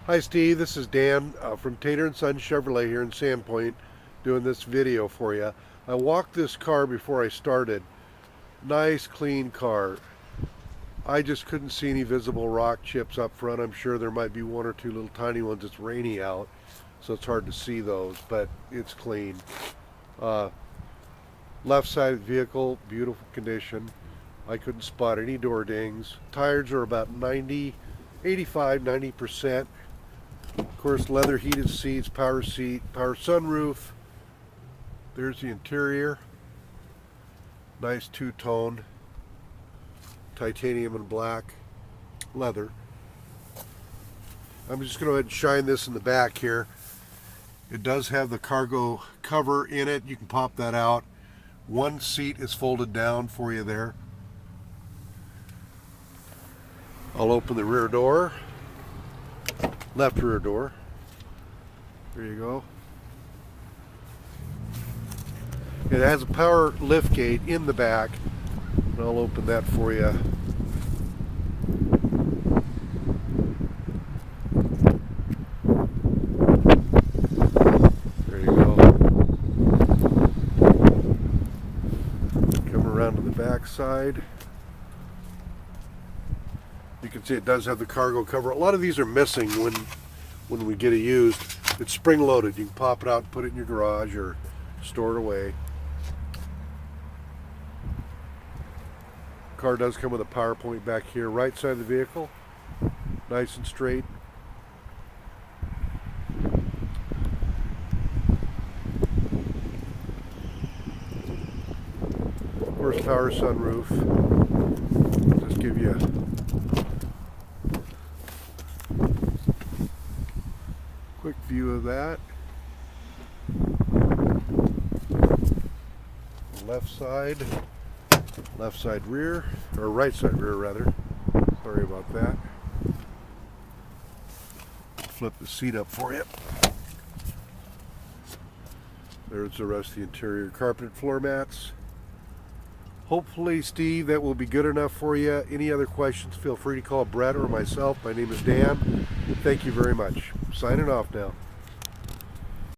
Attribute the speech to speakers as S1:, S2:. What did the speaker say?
S1: Hi Steve, this is Dan from Tater & Son Chevrolet here in Sandpoint doing this video for you. I walked this car before I started. Nice clean car. I just couldn't see any visible rock chips up front. I'm sure there might be one or two little tiny ones. It's rainy out, so it's hard to see those, but it's clean. Uh, Left side of the vehicle, beautiful condition. I couldn't spot any door dings. Tires are about 90%. Of course, leather heated seats, power seat, power sunroof. There's the interior. Nice two-tone, titanium and black leather. I'm just going to go ahead and shine this in the back here. It does have the cargo cover in it. You can pop that out. One seat is folded down for you there. I'll open the rear door. Left rear door. There you go. It has a power lift gate in the back, and I'll open that for you. There you go. Come around to the back side. You can see it does have the cargo cover. A lot of these are missing when we get it used. It's spring loaded. You can pop it out and put it in your garage or store it away. Car does come with a power point back here. Right side of the vehicle, nice and straight. Horsepower sunroof. Just give you quick view of that. Left side rear, or right side rear rather. Sorry about that. Flip the seat up for you. There's the rest of the interior. Carpeted floor mats. Hopefully, Steve, that will be good enough for you. Any other questions, feel free to call Brett or myself. My name is Dan. Thank you very much. Signing off now.